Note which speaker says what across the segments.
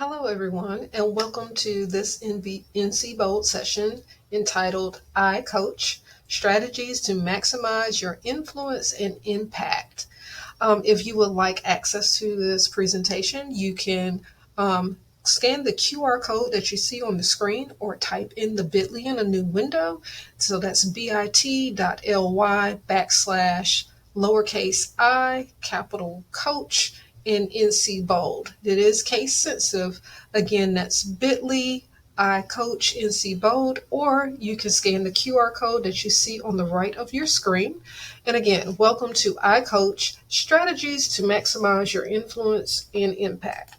Speaker 1: Hello, everyone, and welcome to this NCBOLD session entitled iCoach Strategies to Maximize Your Influence and Impact. If you would like access to this presentation, you can scan the QR code that you see on the screen or type in the bit.ly in a new window. So that's bit.ly/lowercase I, capital coach, in NC Bold. It is case sensitive. Again, that's bit.ly iCoach NC Bold, or you can scan the QR code that you see on the right of your screen. And again, welcome to iCoach Strategies to Maximize Your Influence and Impact.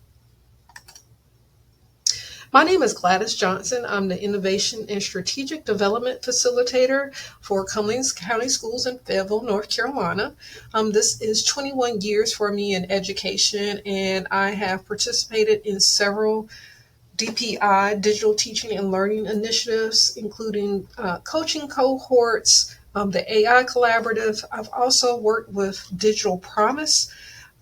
Speaker 1: My name is Gladys Johnson. I'm the Innovation and Strategic Development Facilitator for Cummings County Schools in Fayetteville, North Carolina. This is 21 years for me in education, and I have participated in several DPI, digital teaching and learning initiatives, including coaching cohorts, the AI Collaborative. I've also worked with Digital Promise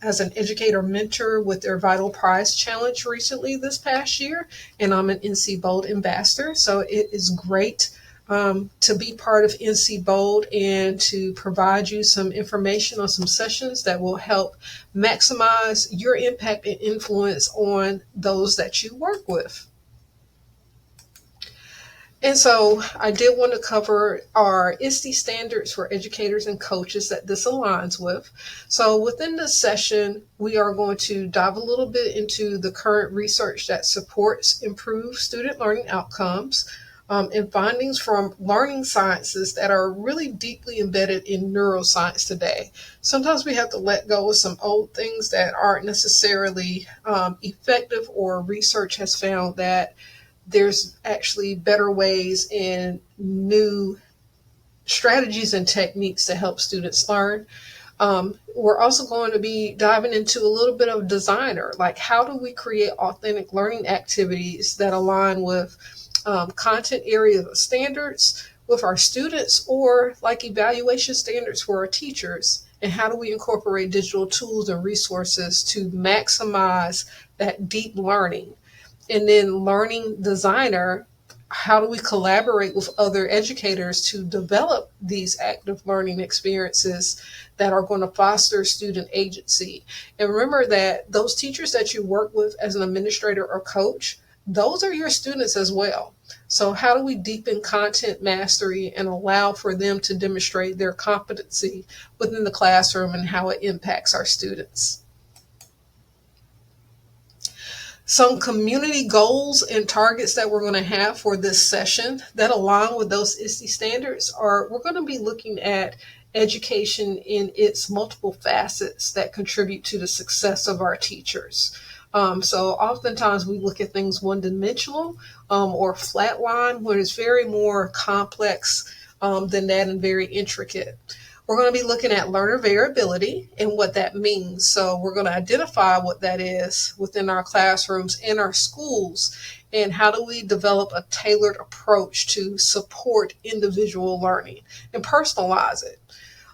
Speaker 1: as an educator mentor with their Vital Prize Challenge recently this past year, and I'm an NC Bold ambassador. So it is great to be part of NC Bold and to provide you some information on some sessions that will help maximize your impact and influence on those that you work with. And so I did want to cover our ISTE standards for educators and coaches that this aligns with. So within this session, we are going to dive a little bit into the current research that supports improved student learning outcomes and findings from learning sciences that are really deeply embedded in neuroscience today. Sometimes we have to let go of some old things that aren't necessarily effective, or research has found that there's actually better ways and new strategies and techniques to help students learn. We're also going to be diving into a little bit of designer, like how do we create authentic learning activities that align with content area standards with our students, or like evaluation standards for our teachers, and how do we incorporate digital tools and resources to maximize that deep learning. And then learning designer, how do we collaborate with other educators to develop these active learning experiences that are going to foster student agency? And remember that those teachers that you work with as an administrator or coach, those are your students as well. So how do we deepen content mastery and allow for them to demonstrate their competency within the classroom and how it impacts our students? Some community goals and targets that we're going to have for this session that align with those ISTE standards are, we're going to be looking at education in its multiple facets that contribute to the success of our teachers. So oftentimes we look at things one-dimensional or flatline, when it's very more complex than that and very intricate. We're going to be looking at learner variability and what that means. So we're going to identify what that is within our classrooms and our schools, and how do we develop a tailored approach to support individual learning and personalize it.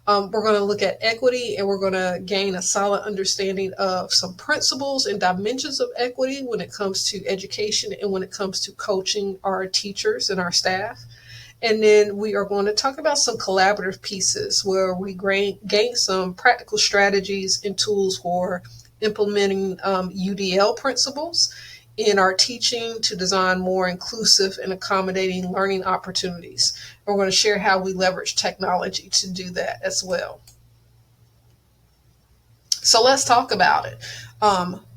Speaker 1: We're going to look at equity, and we're going to gain a solid understanding of some principles and dimensions of equity when it comes to education and when it comes to coaching our teachers and our staff. And then we are going to talk about some collaborative pieces where we gain some practical strategies and tools for implementing UDL principles in our teaching to design more inclusive and accommodating learning opportunities. And we're going to share how we leverage technology to do that as well. So let's talk about it.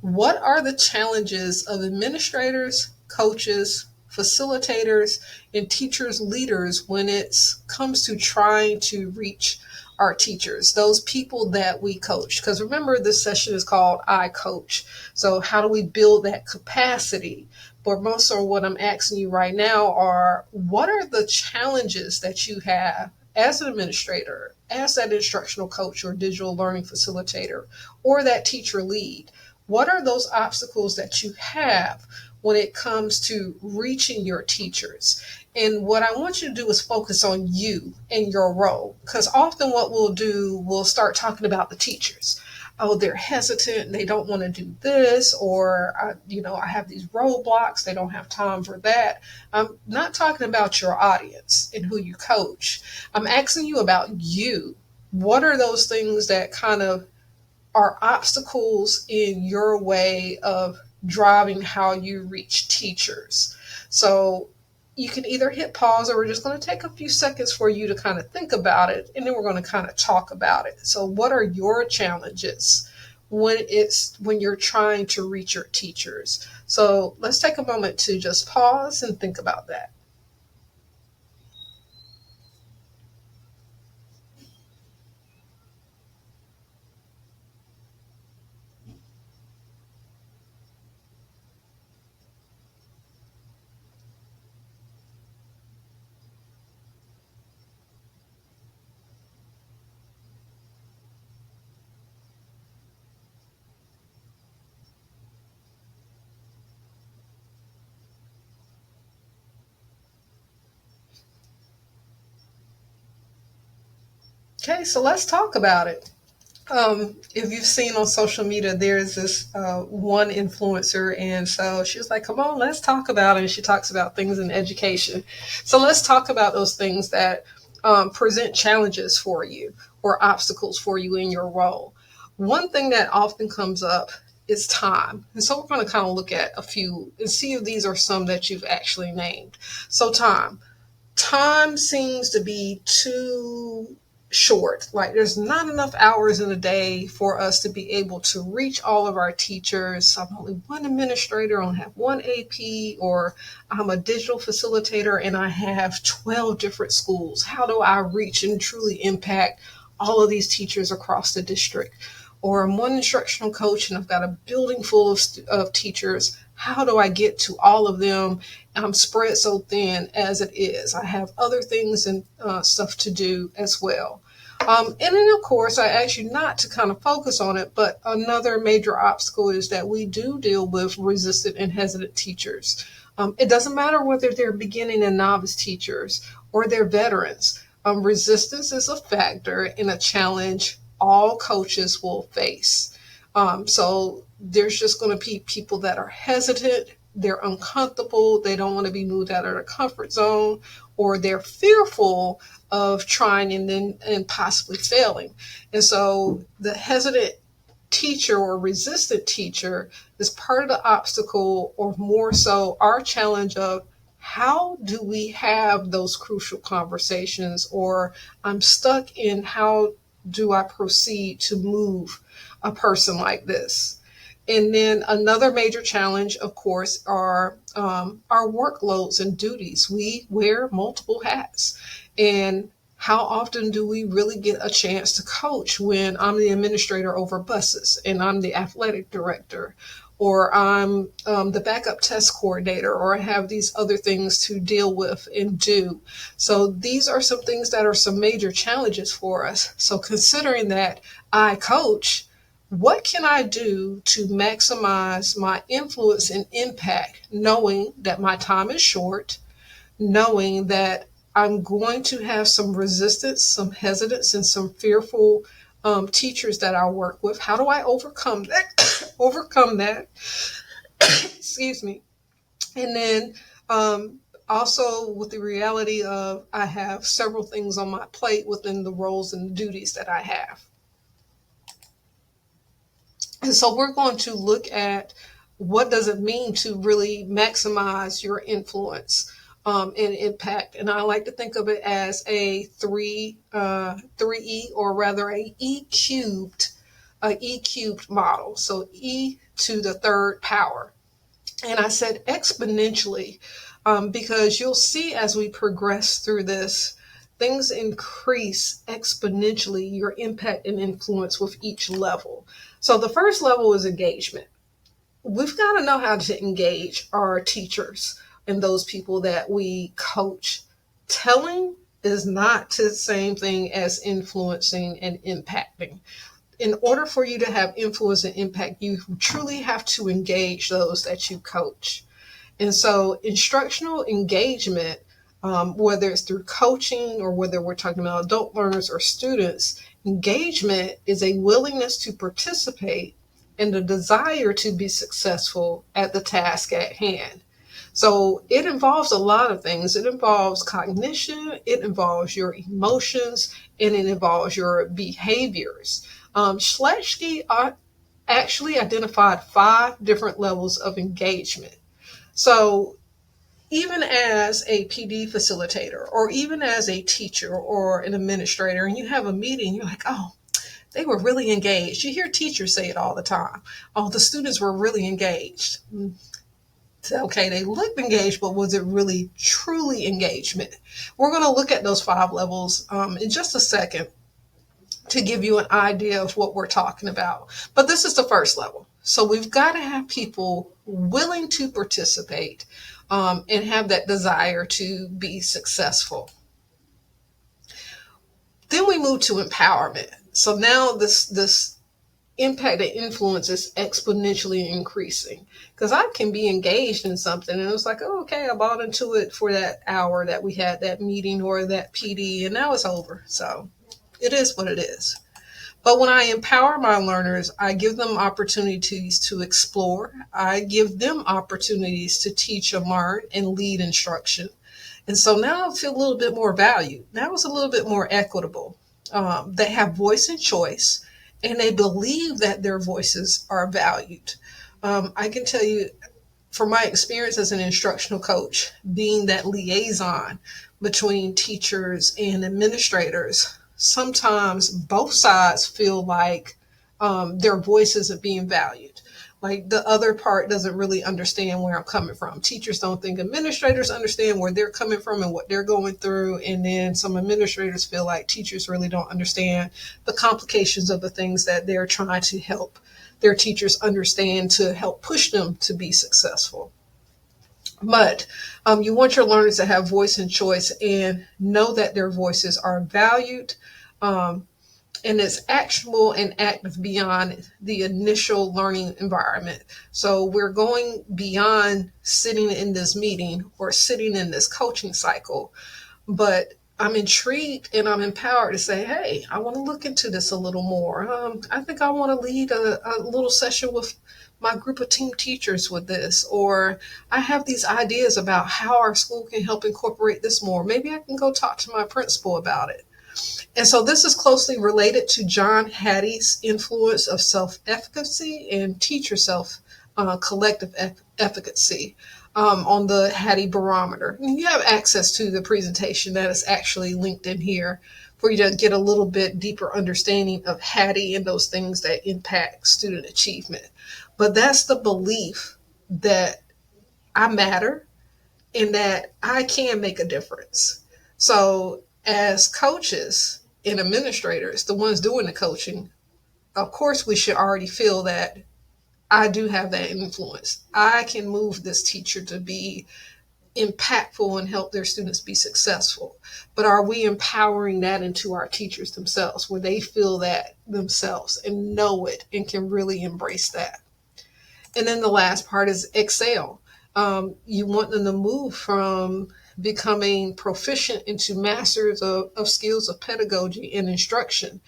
Speaker 1: What are the challenges of administrators, coaches, facilitators, and teachers leaders when it comes to trying to reach our teachers, those people that we coach? Because remember, this session is called iCoach. So how do we build that capacity? But most of what I'm asking you right now are, what are the challenges that you have as an administrator, as that instructional coach or digital learning facilitator, or that teacher lead? What are those obstacles that you have when it comes to reaching your teachers? And what I want you to do is focus on you and your role, because often what we'll do, we'll start talking about the teachers. oh, they're hesitant, they don't want to do this, or I have these roadblocks, they don't have time for that. I'm not talking about your audience and who you coach. I'm asking you about you. What are those things that kind of are obstacles in your way of driving how you reach teachers? So you can either hit pause, or we're just going to take a few seconds for you to kind of think about it, and then we're going to kind of talk about it. So what are your challenges when you're trying to reach your teachers? So let's take a moment to just pause and think about that. Okay, so let's talk about it. If you've seen on social media, there's this one influencer, and so she was like, "Come on, let's talk about it." And she talks about things in education. So let's talk about those things that present challenges for you or obstacles for you in your role. One thing that often comes up is time, and so we're going to kind of look at a few and see if these are some that you've actually named. So time seems to be too short. Like, there's not enough hours in a day for us to be able to reach all of our teachers. I'm only one administrator, I only have one AP, or I'm a digital facilitator and I have 12 different schools. How do I reach and truly impact all of these teachers across the district? Or I'm one instructional coach and I've got a building full of teachers. How do I get to all of them? I'm spread so thin as it is. I have other things and stuff to do as well. And then, of course, I ask you not to kind of focus on it, but another major obstacle is that we do deal with resistant and hesitant teachers. It doesn't matter whether they're beginning and novice teachers or they're veterans. Resistance is a factor and a challenge all coaches will face. So there's just going to be people that are hesitant, they're uncomfortable, they don't want to be moved out of their comfort zone, or they're fearful of trying and possibly failing. And so the hesitant teacher or resistant teacher is part of the obstacle, or more so our challenge of how do we have those crucial conversations, or I'm stuck in how do I proceed to move a person like this? And then another major challenge, of course, are our workloads and duties. We wear multiple hats. And how often do we really get a chance to coach when I'm the administrator over buses and I'm the athletic director, or I'm the backup test coordinator, or I have these other things to deal with and do? So these are some things that are some major challenges for us. So considering that I coach, what can I do to maximize my influence and impact, knowing that my time is short, knowing that I'm going to have some resistance, some hesitance, and some fearful teachers that I work with? How do I overcome that? overcome that? Excuse me. And then also with the reality of I have several things on my plate within the roles and duties that I have. And so we're going to look at what does it mean to really maximize your influence and impact. And I like to think of it as a 3E, or rather a E cubed model. So E to the third power. And I said exponentially because you'll see as we progress through this, things increase exponentially, your impact and influence with each level. So the first level is engagement. We've got to know how to engage our teachers and those people that we coach. Telling is not the same thing as influencing and impacting. In order for you to have influence and impact, you truly have to engage those that you coach. And so instructional engagement, whether it's through coaching or whether we're talking about adult learners or students, Engagement is a willingness to participate and the desire to be successful at the task at hand. So it involves a lot of things. It involves cognition, it involves your emotions, and it involves your behaviors. Schlechty actually identified 5 different levels of engagement. So even as a PD facilitator, or even as a teacher or an administrator, and you have a meeting, you're like, oh, they were really engaged. You hear teachers say it all the time. Oh, the students were really engaged. Okay, they looked engaged, but was it really truly engagement? We're going to look at those 5 levels in just a second to give you an idea of what we're talking about. But this is the first level. So we've got to have people willing to participate and have that desire to be successful. Then we move to empowerment. So now this impact and influence is exponentially increasing, because I can be engaged in something and it was like, oh, okay, I bought into it for that hour that we had that meeting or that PD, and now it's over. So it is what it is. But when I empower my learners, I give them opportunities to explore. I give them opportunities to teach and learn and lead instruction. And so now I feel a little bit more valued. Now it's a little bit more equitable. They have voice and choice, and they believe that their voices are valued. I can tell you from my experience as an instructional coach, being that liaison between teachers and administrators, sometimes both sides feel like their voice isn't being valued. Like the other part doesn't really understand where I'm coming from. Teachers don't think administrators understand where they're coming from and what they're going through. And then some administrators feel like teachers really don't understand the complications of the things that they're trying to help their teachers understand to help push them to be successful. But you want your learners to have voice and choice and know that their voices are valued. And it's actionable and active beyond the initial learning environment. So we're going beyond sitting in this meeting or sitting in this coaching cycle, but I'm intrigued and I'm empowered to say, hey, I want to look into this a little more. I think I want to lead a little session with my group of team teachers with this, or I have these ideas about how our school can help incorporate this more. Maybe I can go talk to my principal about it. And so this is closely related to John Hattie's influence of self-efficacy and teacher collective efficacy on the Hattie barometer. And you have access to the presentation that is actually linked in here for you to get a little bit deeper understanding of Hattie and those things that impact student achievement. But that's the belief that I matter and that I can make a difference. So as coaches and administrators, the ones doing the coaching, of course, we should already feel that I do have that influence. I can move this teacher to be impactful and help their students be successful. But are we empowering that into our teachers themselves, where they feel that themselves and know it and can really embrace that? And then the last part is excel. You want them to move from becoming proficient into masters of skills of pedagogy and instruction.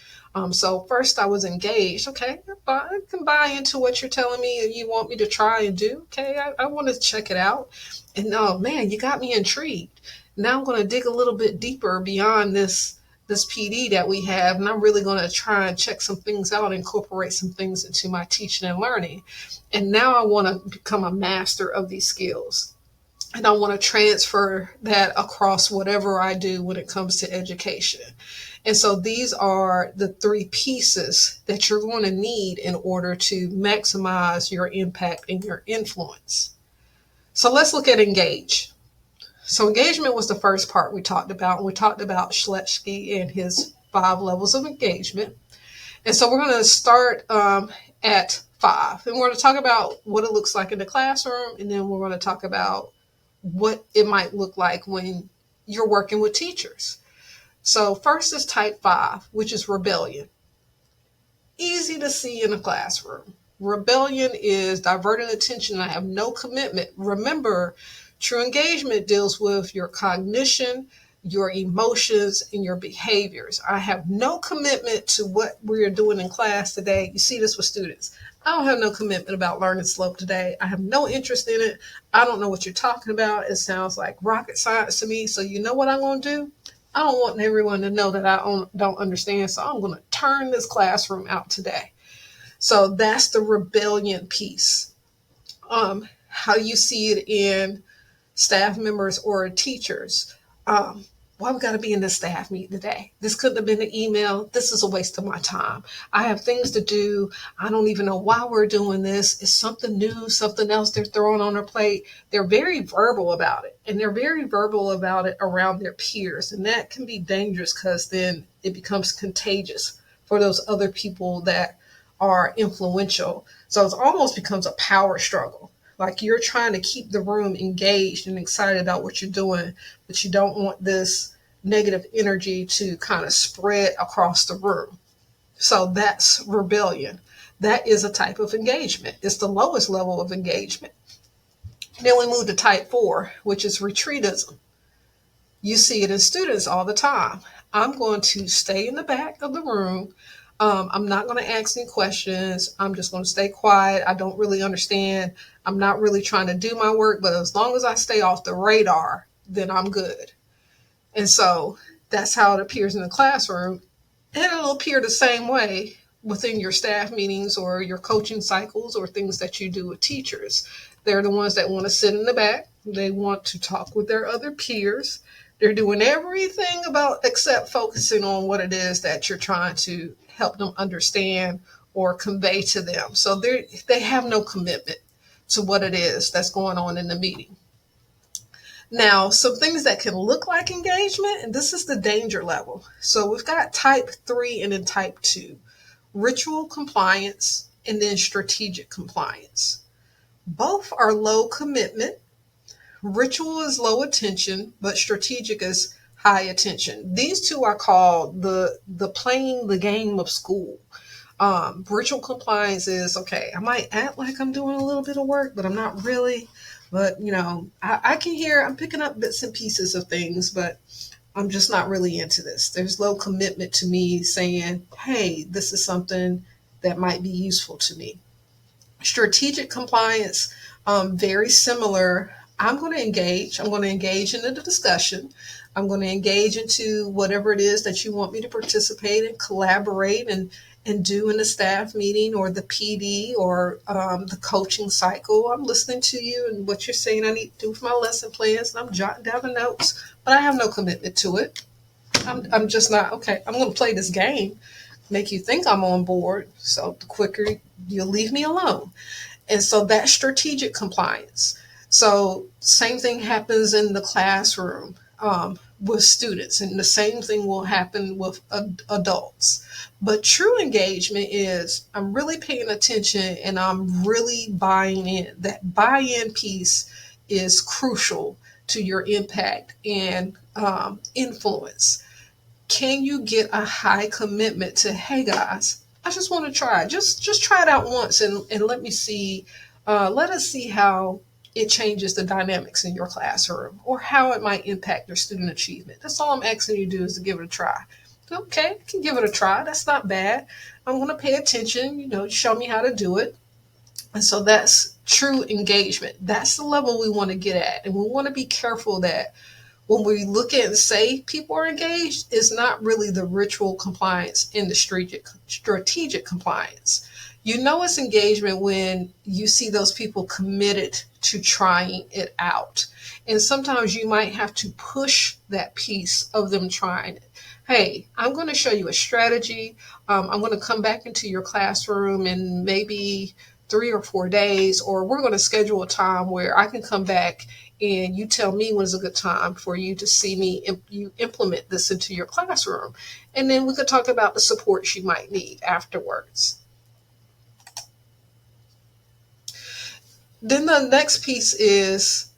Speaker 1: So first I was engaged. Okay, I can buy into what you're telling me and you want me to try and do. Okay, I want to check it out. And oh man, you got me intrigued. Now I'm going to dig a little bit deeper beyond this PD that we have, and I'm really going to try and check some things out, incorporate some things into my teaching and learning. And now I want to become a master of these skills. And I want to transfer that across whatever I do when it comes to education. And so these are the 3 pieces that you're going to need in order to maximize your impact and your influence. So let's look at engage. So engagement was the first part we talked about. And we talked about Schlechty and his 5 levels of engagement. And so we're going to start at 5. And we're going to talk about what it looks like in the classroom. And then we're going to talk about what it might look like when you're working with teachers. So first is type 5, which is rebellion. Easy to see in a classroom. Rebellion is diverting attention. I have no commitment. Remember, true engagement deals with your cognition, your emotions, and your behaviors. I have no commitment to what we're doing in class today. You see this with students. I don't have no commitment about learning slope today. I have no interest in it. I don't know what you're talking about. It sounds like rocket science to me. So you know what I'm going to do? I don't want everyone to know that I don't understand. So I'm going to turn this classroom out today. So that's the rebellion piece. How you see it in staff members or teachers. Why we got to be in this staff meeting today? This couldn't have been an email. This is a waste of my time. I have things to do. I don't even know why we're doing this. It's something new, something else they're throwing on their plate. They're very verbal about it, and they're very verbal about it around their peers. And that can be dangerous because then it becomes contagious for those other people that are influential. So it almost becomes a power struggle. Like you're trying to keep the room engaged and excited about what you're doing, but you don't want this negative energy to kind of spread across the room. So that's rebellion. That is a type of engagement. It's the lowest level of engagement. Then we move to type 4, which is retreatism. You see it in students all the time. I'm going to stay in the back of the room. I'm not going to ask any questions. I'm just going to stay quiet. I don't really understand. I'm not really trying to do my work, but as long as I stay off the radar, then I'm good. And so that's how it appears in the classroom. And it'll appear the same way within your staff meetings or your coaching cycles or things that you do with teachers. They're the ones that want to sit in the back. They want to talk with their other peers. They're doing everything except focusing on what it is that you're trying to help them understand or convey to them. So they have no commitment to what it is that's going on in the meeting. Now, some things that can look like engagement, and this is the danger level. So we've got type 3 and then type 2, ritual compliance and then strategic compliance. Both are low commitment. Ritual is low attention, but strategic is high attention. These two are called the playing the game of school. Ritual compliance is, okay, I might act like I'm doing a little bit of work, but I'm not really. But, I can hear, I'm picking up bits and pieces of things, but I'm just not really into this. There's low commitment to me saying, hey, this is something that might be useful to me. Strategic compliance, very similar. I'm going to engage. I'm going to engage in the discussion. I'm going to engage into whatever it is that you want me to participate and collaborate and do in the staff meeting or the PD or the coaching cycle. I'm listening to you and what you're saying I need to do for my lesson plans, and I'm jotting down the notes, but I have no commitment to it. I'm just not, okay, I'm going to play this game, make you think I'm on board, so the quicker you'll leave me alone. And so that's strategic compliance. So same thing happens in the classroom with students, and the same thing will happen with adults. But true engagement is I'm really paying attention and I'm really buying in. That buy-in piece is crucial to your impact and influence. Can you get a high commitment to, hey guys, I just want to try. Just try it out once and let me see. Let us see how it changes the dynamics in your classroom or how it might impact your student achievement. That's all I'm asking you to do is to give it a try. Okay, I can give it a try. That's not bad. I'm going to pay attention, show me how to do it. And so that's true engagement. That's the level we want to get at. And we want to be careful that when we look at and say people are engaged, it's not really the ritual compliance and the strategic compliance. It's engagement when you see those people committed to trying it out. And sometimes you might have to push that piece of them trying it. Hey, I'm going to show you a strategy. I'm going to come back into your classroom in maybe 3 or 4 days, or we're going to schedule a time where I can come back and you tell me when's a good time for you to see me, you implement this into your classroom. And then we could talk about the support you might need afterwards. Then the next piece is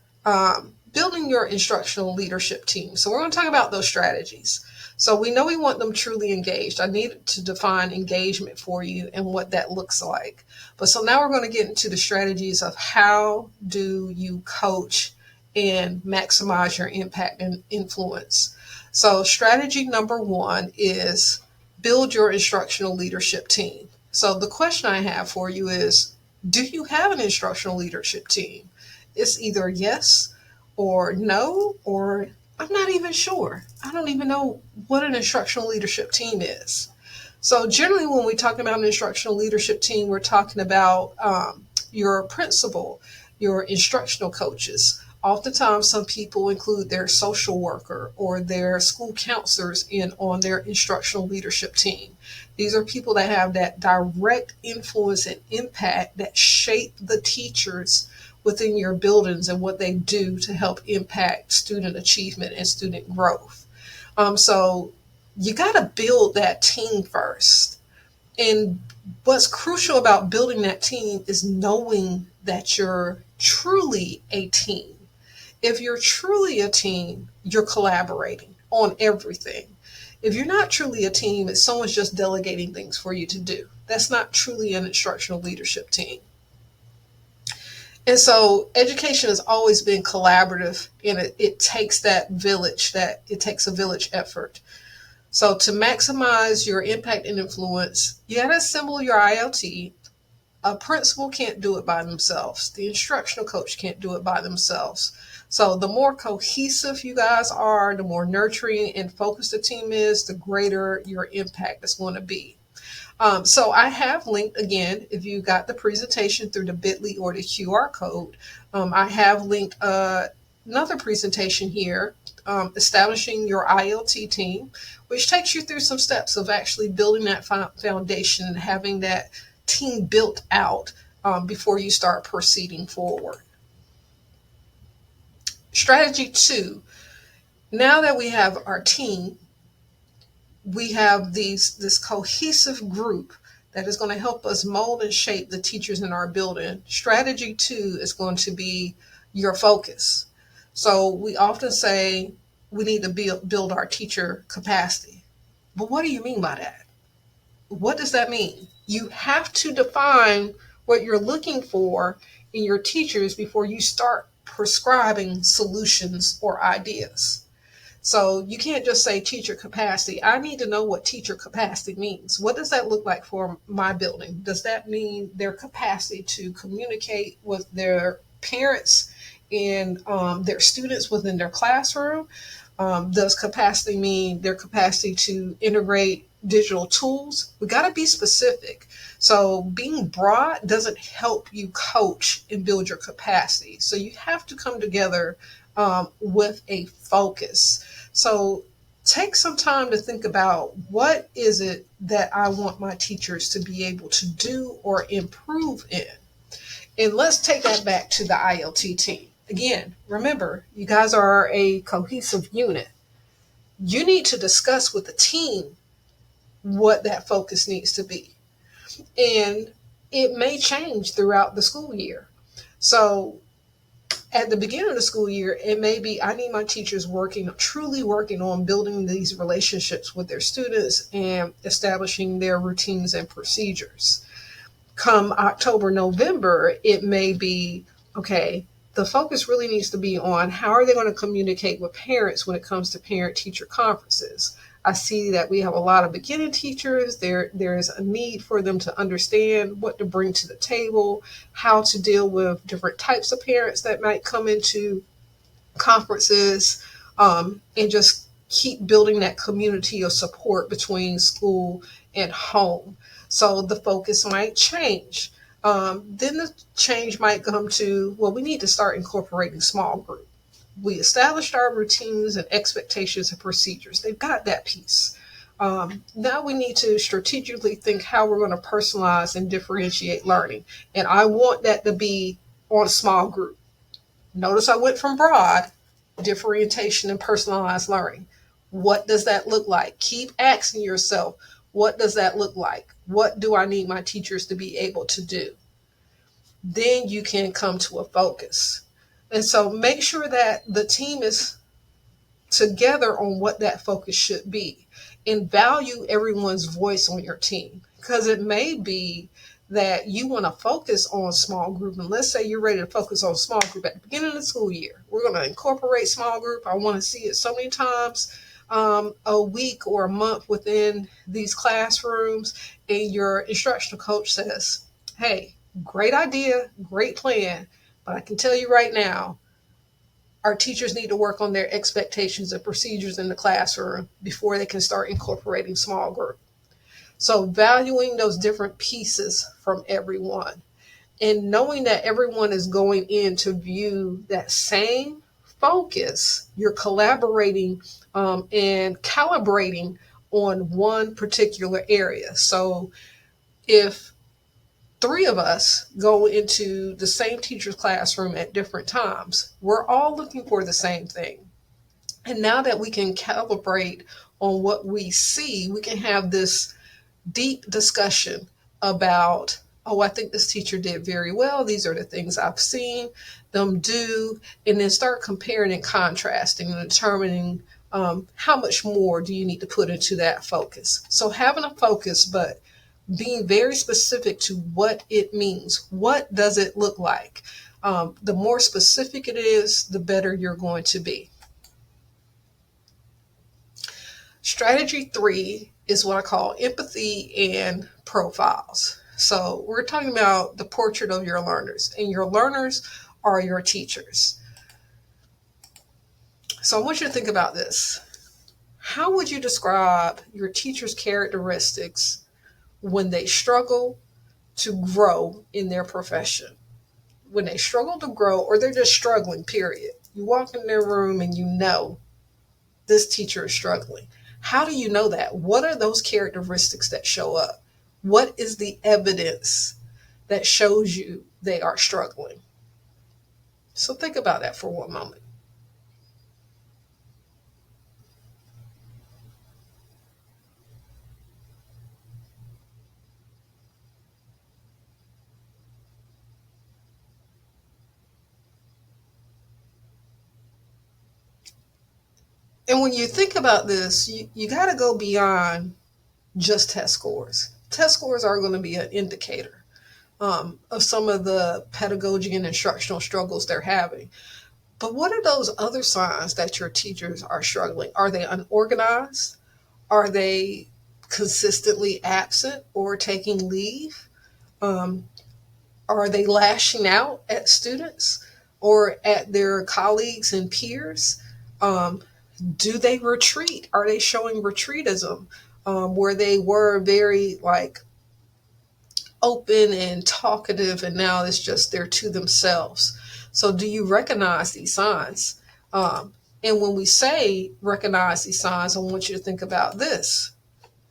Speaker 1: building your instructional leadership team. So we're going to talk about those strategies. So we know we want them truly engaged. I need to define engagement for you and what that looks like. But so now we're going to get into the strategies of how do you coach and maximize your impact and influence. So, strategy number one is build your instructional leadership team. So, the question I have for you is, do you have an instructional leadership team? It's either yes or no, or I'm not even sure. I don't even know what an instructional leadership team is. So generally, when we talk about an instructional leadership team, we're talking about your principal, your instructional coaches. Oftentimes, some people include their social worker or their school counselors in on their instructional leadership team. These are people that have that direct influence and impact that shape the teachers within your buildings and what they do to help impact student achievement and student growth. So you got to build that team first. And what's crucial about building that team is knowing that you're truly a team. If you're truly a team, you're collaborating on everything. If you're not truly a team, it's someone's just delegating things for you to do. That's not truly an instructional leadership team. And so education has always been collaborative, and it takes that village, that it takes a village effort. So to maximize your impact and influence, you got to assemble your ILT. A principal can't do it by themselves. The instructional coach can't do it by themselves. So the more cohesive you guys are, the more nurturing and focused the team is, the greater your impact is going to be. So I have linked, again, if you got the presentation through the bit.ly or the QR code, I have linked another presentation here, establishing your ILT team, which takes you through some steps of actually building that foundation and having that team built out before you start proceeding forward. Strategy 2, now that we have our team, we have this cohesive group that is going to help us mold and shape the teachers in our building. Strategy 2 is going to be your focus. So we often say we need to build our teacher capacity. But what do you mean by that? What does that mean? You have to define what you're looking for in your teachers before you start prescribing solutions or ideas. So you can't just say teacher capacity. I need to know what teacher capacity means. What does that look like for my building? Does that mean their capacity to communicate with their parents and their students within their classroom? Does capacity mean their capacity to integrate digital tools? We got to be specific. So being broad doesn't help you coach and build your capacity. So you have to come together with a focus. So take some time to think about, what is it that I want my teachers to be able to do or improve in? And let's take that back to the ILT team. Again, remember, you guys are a cohesive unit. You need to discuss with the team what that focus needs to be. And it may change throughout the school year. So at the beginning of the school year, it may be, I need my teachers truly working on building these relationships with their students and establishing their routines and procedures. Come October, November, it may be, okay, the focus really needs to be on how are they going to communicate with parents when it comes to parent-teacher conferences. I see that we have a lot of beginning teachers. There is a need for them to understand what to bring to the table, how to deal with different types of parents that might come into conferences, and just keep building that community of support between school and home. So the focus might change. Then the change might come to, well, we need to start incorporating small group. We established our routines and expectations and procedures. They've got that piece. Now we need to strategically think how we're going to personalize and differentiate learning. And I want that to be on a small group. Notice I went from broad, differentiation and personalized learning. What does that look like? Keep asking yourself, what does that look like? What do I need my teachers to be able to do? Then you can come to a focus. And so make sure that the team is together on what that focus should be, and value everyone's voice on your team, because it may be that you want to focus on small group, and let's say you're ready to focus on small group at the beginning of the school year, we're going to incorporate small group. I want to see it so many times a week or a month within these classrooms, and your instructional coach says, hey, great idea, great plan, but I can tell you right now, our teachers need to work on their expectations and procedures in the classroom before they can start incorporating small group. So valuing those different pieces from everyone and knowing that everyone is going in to view that same focus, you're collaborating and calibrating on one particular area. So if three of us go into the same teacher's classroom at different times, we're all looking for the same thing. And now that we can calibrate on what we see, we can have this deep discussion about, oh, I think this teacher did very well. These are the things I've seen them do. And then start comparing and contrasting and determining how much more do you need to put into that focus. So having a focus, but being very specific to what it means. What does it look like? The more specific it is, the better you're going to be. Strategy 3 is what I call empathy and profiles. So we're talking about the portrait of your learners, and your learners are your teachers. So I want you to think about this. How would you describe your teacher's characteristics when they struggle to grow in their profession? When they struggle to grow, or they're just struggling, period. You walk in their room and you know this teacher is struggling. How do you know that? What are those characteristics that show up? What is the evidence that shows you they are struggling? So think about that for one moment. And when you think about this, you got to go beyond just test scores. Test scores are going to be an indicator of some of the pedagogy and instructional struggles they're having. But what are those other signs that your teachers are struggling? Are they unorganized? Are they consistently absent or taking leave? Are they lashing out at students or at their colleagues and peers? Do they retreat? Are they showing retreatism where they were very open and talkative, and now it's just they're to themselves? So do you recognize these signs? And when we say recognize these signs, I want you to think about this.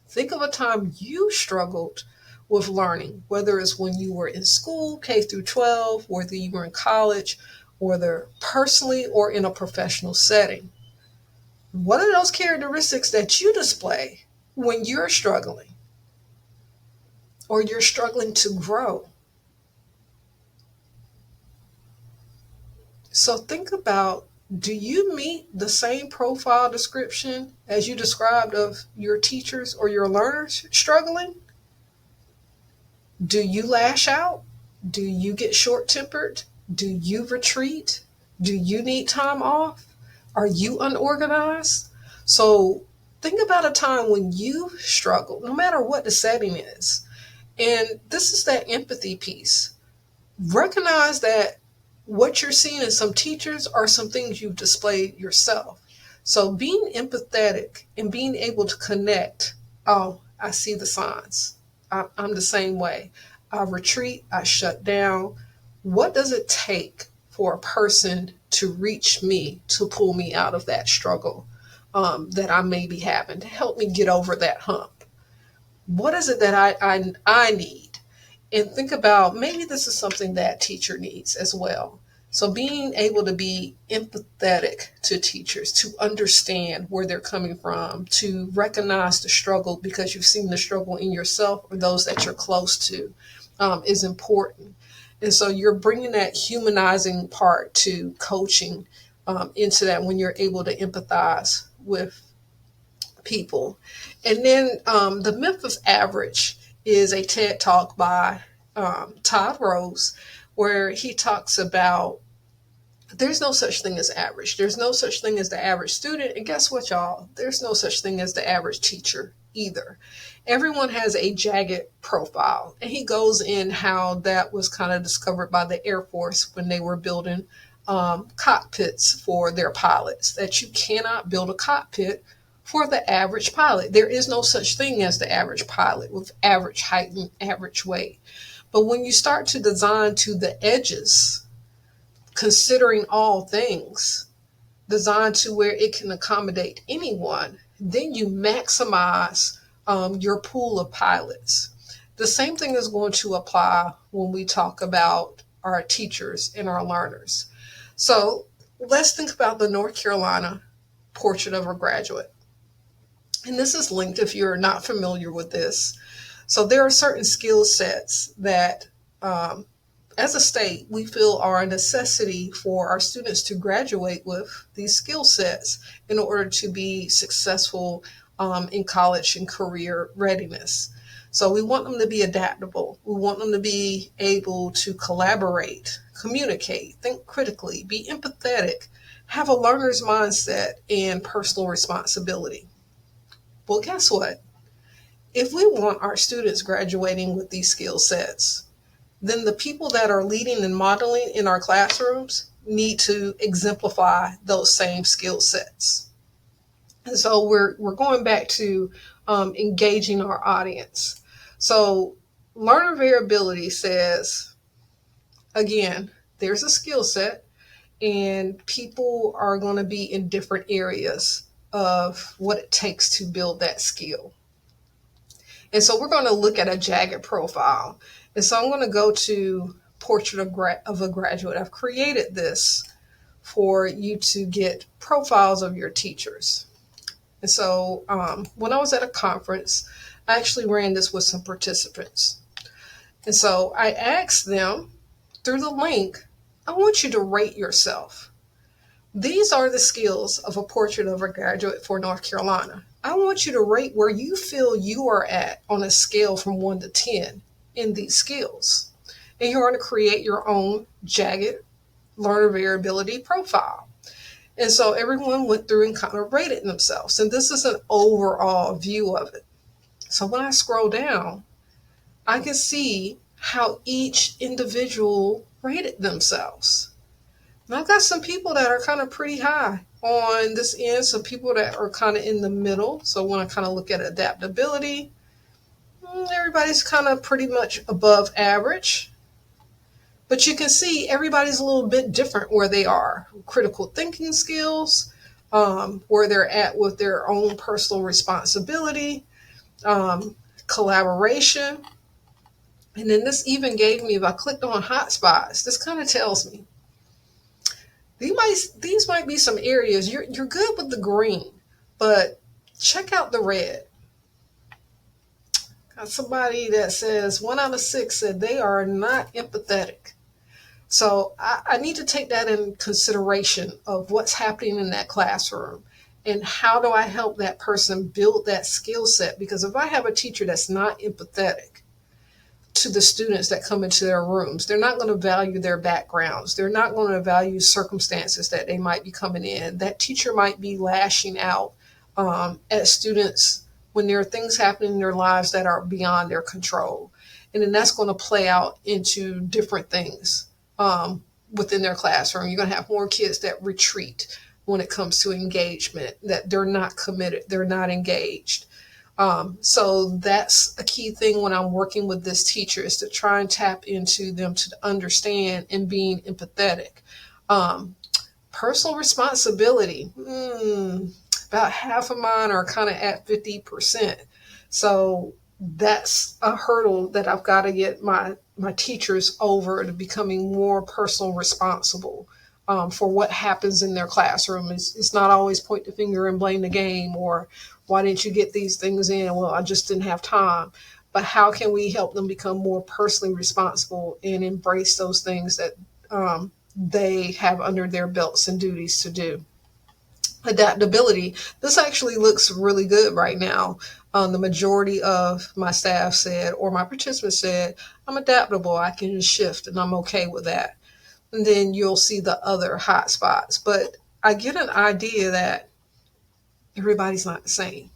Speaker 1: Think of a time you struggled with learning, whether it's when you were in school, K through 12, whether you were in college, whether personally or in a professional setting. What are those characteristics that you display when you're struggling or you're struggling to grow? So think about, do you meet the same profile description as you described of your teachers or your learners struggling? Do you lash out? Do you get short-tempered? Do you retreat? Do you need time off? Are you unorganized? So think about a time when you struggled, no matter what the setting is. And this is that empathy piece. Recognize that what you're seeing in some teachers are some things you've displayed yourself. So being empathetic and being able to connect, oh, I see the signs. I'm the same way. I retreat, I shut down. What does it take for a person to reach me, to pull me out of that struggle that I may be having, to help me get over that hump? What is it that I need? And think about, maybe this is something that teacher needs as well. So being able to be empathetic to teachers, to understand where they're coming from, to recognize the struggle because you've seen the struggle in yourself or those that you're close to is important. And so you're bringing that humanizing part to coaching into that when you're able to empathize with people. And then the myth of average is a TED talk by Todd Rose, where he talks about there's no such thing as average. There's no such thing as the average student. And guess what, y'all? There's no such thing as the average teacher either. Everyone has a jagged profile. And he goes in how that was kind of discovered by the Air Force when they were building cockpits for their pilots, that you cannot build a cockpit for the average pilot. There is no such thing as the average pilot with average height and average weight. But when you start to design to the edges, considering all things, designed to where it can accommodate anyone, then you maximize your pool of pilots. The same thing is going to apply when we talk about our teachers and our learners. So let's think about the North Carolina Portrait of a Graduate. And this is linked if you're not familiar with this. So there are certain skill sets that as a state, we feel are a necessity for our students to graduate with these skill sets in order to be successful in college and career readiness. So we want them to be adaptable. We want them to be able to collaborate, communicate, think critically, be empathetic, have a learner's mindset, and personal responsibility. Well, guess what? If we want our students graduating with these skill sets, then the people that are leading and modeling in our classrooms need to exemplify those same skill sets. And so we're going back to engaging our audience. So learner variability says, again, there's a skill set and people are going to be in different areas of what it takes to build that skill. And so we're going to look at a jagged profile. And so I'm going to go to Portrait of a Graduate. I've created this for you to get profiles of your teachers. And so when I was at a conference, I actually ran this with some participants. And so I asked them through the link, I want you to rate yourself. These are the skills of a Portrait of a Graduate for North Carolina. I want you to rate where you feel you are at on a scale from 1 to 10 in these skills. And you're going to create your own jagged learner variability profile. And so everyone went through and kind of rated themselves. And this is an overall view of it. So when I scroll down, I can see how each individual rated themselves. And I've got some people that are kind of pretty high on this end, some people that are kind of in the middle. So when I kind of look at adaptability, everybody's kind of pretty much above average. But you can see everybody's a little bit different where they are. Critical thinking skills, where they're at with their own personal responsibility, collaboration. And then this even gave me, if I clicked on hotspots, this kind of tells me these might be some areas you're good with the green, but check out the red. Got somebody that says 1 out of 6 said they are not empathetic. So I need to take that in consideration of what's happening in that classroom and how do I help that person build that skill set? Because if I have a teacher that's not empathetic to the students that come into their rooms, they're not going to value their backgrounds. They're not going to value circumstances that they might be coming in. That teacher might be lashing out at students when there are things happening in their lives that are beyond their control. And then that's going to play out into different things within their classroom. You're going to have more kids that retreat when it comes to engagement, that they're not committed, they're not engaged. So that's a key thing when I'm working with this teacher, is to try and tap into them to understand and being empathetic. Personal responsibility. About half of mine are kind of at 50%. So that's a hurdle that I've got to get my teachers over, to becoming more personal responsible for what happens in their classroom. It's not always point the finger and blame the game, or why didn't you get these things in? Well, I just didn't have time. But how can we help them become more personally responsible and embrace those things that they have under their belts and duties to do? Adaptability. This actually looks really good right now. The majority of my staff said, or my participants said, I'm adaptable. I can shift and I'm okay with that. And then you'll see the other hot spots. But I get an idea that everybody's not the same.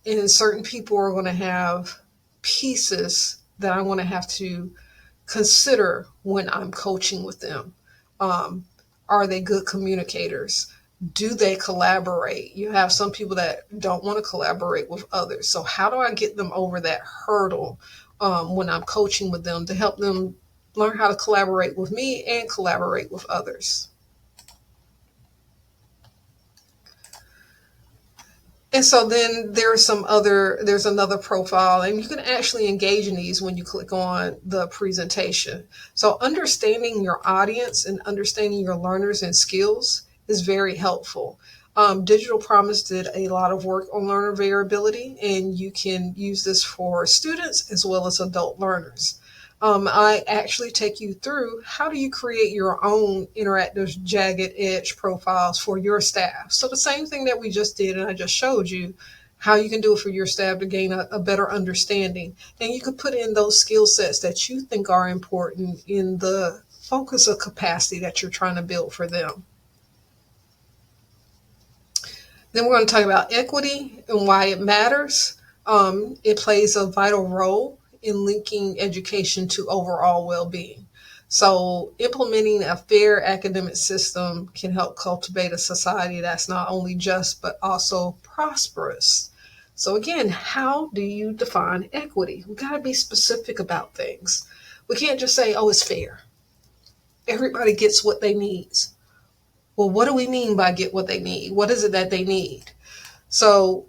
Speaker 1: And certain people are going to have pieces that I want to have to consider when I'm coaching with them. Um, are they good communicators? Do they collaborate? You have some people that don't want to collaborate with others. So, how do I get them over that hurdle when I'm coaching with them to help them learn how to collaborate with me and collaborate with others? And so then there's another profile, and you can actually engage in these when you click on the presentation. So understanding your audience and understanding your learners and skills is very helpful. Digital Promise did a lot of work on learner variability, and you can use this for students as well as adult learners. I actually take you through how do you create your own interactive jagged edge profiles for your staff. So the same thing that we just did and I just showed you, how you can do it for your staff to gain a better understanding. And you can put in those skill sets that you think are important in the focus of capacity that you're trying to build for them. Then we're going to talk about equity and why it matters. It plays a vital role in linking education to overall well-being. So implementing a fair academic system can help cultivate a society that's not only just, but also prosperous. So again, how do you define equity? We got to be specific about things. We can't just say, oh, it's fair. Everybody gets what they need. Well, what do we mean by get what they need? What is it that they need? So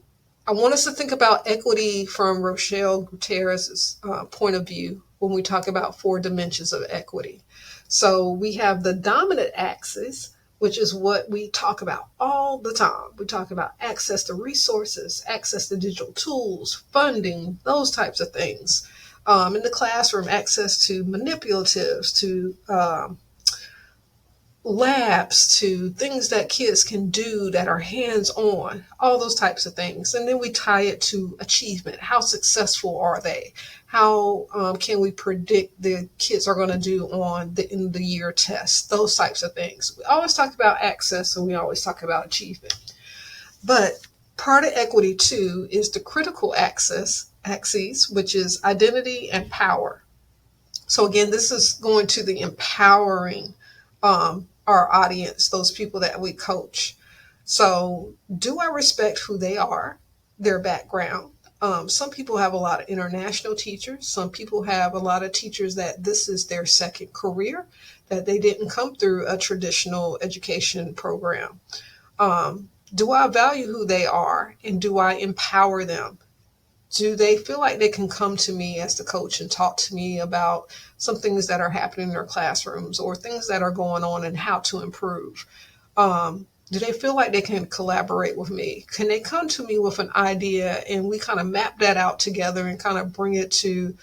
Speaker 1: I want us to think about equity from Rochelle Gutierrez's point of view when we talk about 4 dimensions of equity. So we have the dominant axis, which is what we talk about all the time. We talk about access to resources, access to digital tools, funding, those types of things. In the classroom, access to manipulatives, to labs, to things that kids can do that are hands-on, all those types of things. And then we tie it to achievement. How successful are they? How can we predict the kids are going to do on the end of the year test? Those types of things. We always talk about access and we always talk about achievement. But part of equity too is the critical axis, which is identity and power. So again, this is going to the empowering our audience, those people that we coach. So do I respect who they are, their background? Some people have a lot of international teachers. Some people have a lot of teachers that this is their second career, that they didn't come through a traditional education program. Do I value who they are and do I empower them? Do they feel like they can come to me as the coach and talk to me about some things that are happening in their classrooms or things that are going on and how to improve? Do they feel like they can collaborate with me? Can they come to me with an idea and we kind of map that out together and kind of bring it to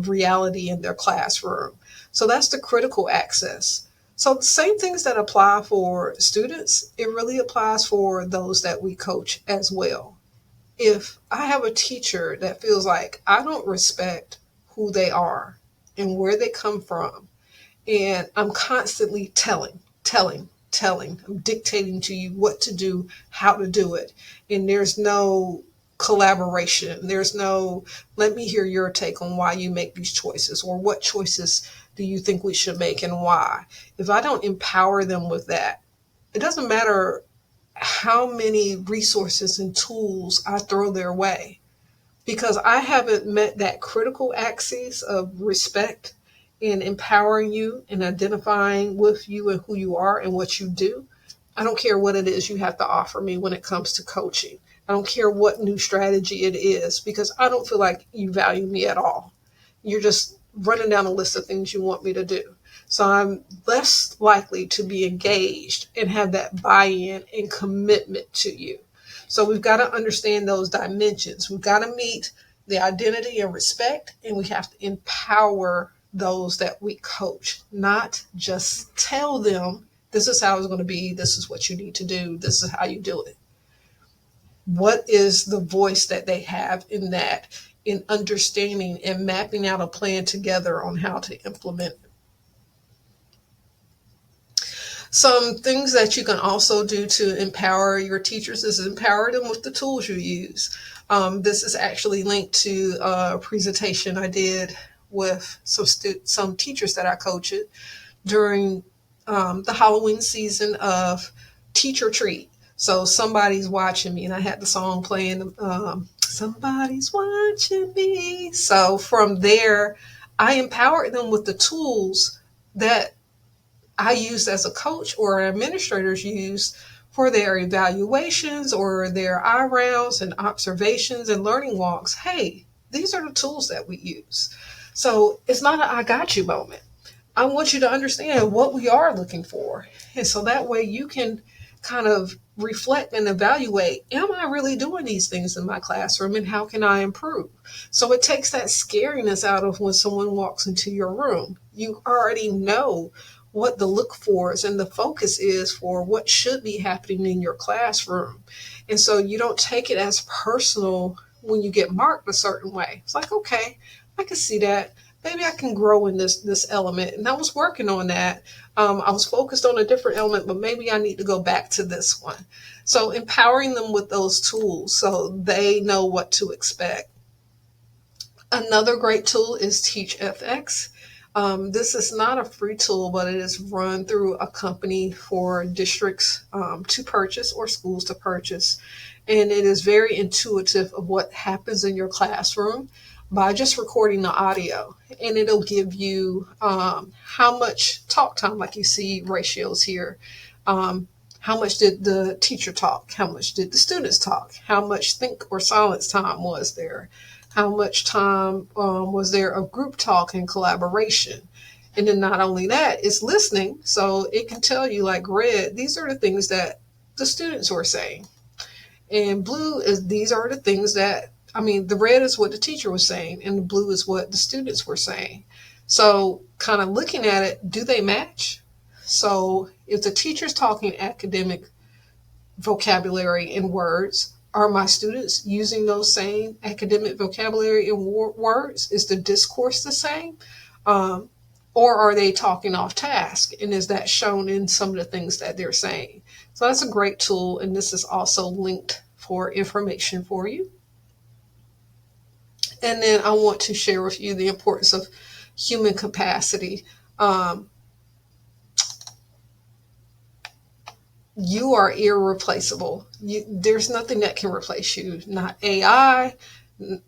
Speaker 1: reality in their classroom? So that's the critical access. So the same things that apply for students, it really applies for those that we coach as well. If I have a teacher that feels like I don't respect who they are and where they come from, and I'm constantly telling, I'm dictating to you what to do, how to do it, and there's no collaboration, there's no, let me hear your take on why you make these choices, or what choices do you think we should make and why. If I don't empower them with that, it doesn't matter how many resources and tools I throw their way, because I haven't met that critical axis of respect and empowering you and identifying with you and who you are and what you do. I don't care what it is you have to offer me when it comes to coaching. I don't care what new strategy it is, because I don't feel like you value me at all. You're just running down a list of things you want me to do. So I'm less likely to be engaged and have that buy-in and commitment to you. So we've got to understand those dimensions. We've got to meet the identity and respect, and we have to empower those that we coach, not just tell them, this is how it's going to be, this is what you need to do, this is how you do it. What is the voice that they have in that? in understanding and mapping out a plan together on how to implement. Some things that you can also do to empower your teachers is empower them with the tools you use. This is actually linked to a presentation I did with some teachers that I coached during the Halloween season of Teacher Treat. So somebody's watching me, and I had the song playing, somebody's watching me. So from there, I empowered them with the tools that I used as a coach or administrators use for their evaluations or their eye rounds and observations and learning walks. Hey, these are the tools that we use. So it's not an I got you moment. I want you to understand what we are looking for. And so that way you can kind of reflect and evaluate, am I really doing these things in my classroom and how can I improve? So it takes that scariness out of when someone walks into your room. You already know what the look for is and the focus is for what should be happening in your classroom. And so you don't take it as personal when you get marked a certain way. It's like, okay, I can see that. Maybe I can grow in this element. And I was working on that. I was focused on a different element, but maybe I need to go back to this one. So empowering them with those tools so they know what to expect. Another great tool is TeachFX. This is not a free tool, but it is run through a company for districts to purchase or schools to purchase. And it is very intuitive of what happens in your classroom by just recording the audio. And it'll give you how much talk time, like you see ratios here. How much did the teacher talk? How much did the students talk? How much think or silence time was there? How much time was there of group talk and collaboration? And then not only that, it's listening. So it can tell you, like red, these are the things that the students were saying. And blue is, these are the things that, the red is what the teacher was saying and the blue is what the students were saying. So kind of looking at it, do they match? So if the teacher's talking academic vocabulary and words, are my students using those same academic vocabulary and words? Is the discourse the same? Or are they talking off task? And is that shown in some of the things that they're saying? So that's a great tool. And this is also linked for information for you. And then I want to share with you the importance of human capacity. You are irreplaceable. There's nothing that can replace you. Not AI.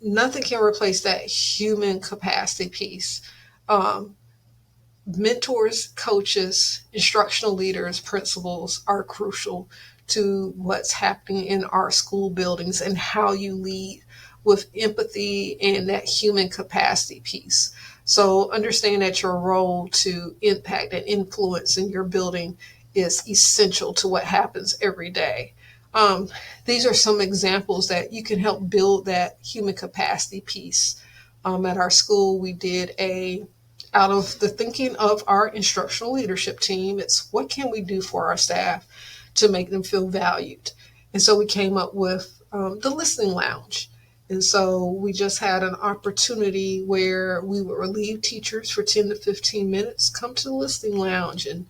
Speaker 1: Nothing can replace that human capacity piece. Mentors, coaches, instructional leaders, principals are crucial to what's happening in our school buildings and how you lead with empathy and that human capacity piece. So understand that your role to impact and influence in your building is essential to what happens every day. These are some examples that you can help build that human capacity piece. At our school, we did out of the thinking of our instructional leadership team, it's what can we do for our staff to make them feel valued? And so we came up with the listening lounge. And so we just had an opportunity where we would relieve teachers for 10 to 15 minutes, come to the listening lounge, and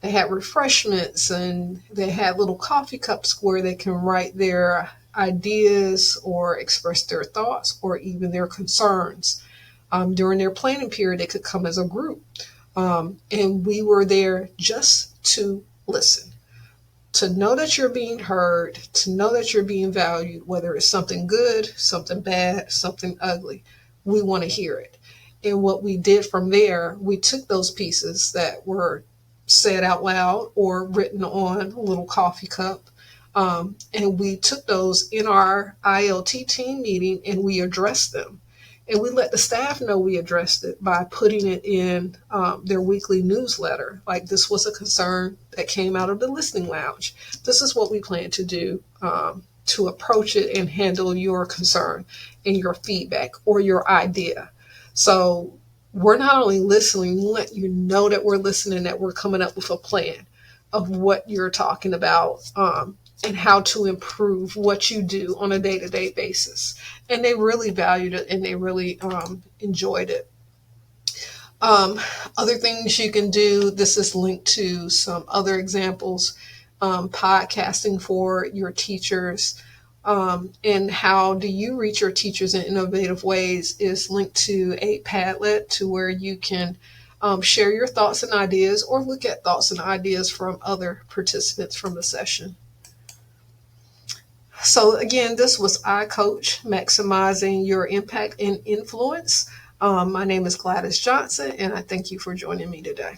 Speaker 1: they had refreshments and they had little coffee cups where they can write their ideas or express their thoughts or even their concerns. During their planning period, they could come as a group. And we were there just to listen, to know that you're being heard, to know that you're being valued, whether it's something good, something bad, something ugly. We want to hear it. And what we did from there, we took those pieces that were said out loud or written on a little coffee cup, and we took those in our ILT team meeting and we addressed them. And we let the staff know we addressed it by putting it in their weekly newsletter. Like, this was a concern that came out of the listening lounge. This is what we plan to do to approach it and handle your concern and your feedback or your idea. So we're not only listening, we let you know that we're listening, that we're coming up with a plan of what you're talking about and how to improve what you do on a day-to-day basis. And they really valued it, and they really enjoyed it. Other things you can do, this is linked to some other examples, podcasting for your teachers, and how do you reach your teachers in innovative ways is linked to a Padlet, to where you can share your thoughts and ideas, or look at thoughts and ideas from other participants from the session. So again, this was iCoach, maximizing your impact and influence. My name is Gladys Johnson, and I thank you for joining me today.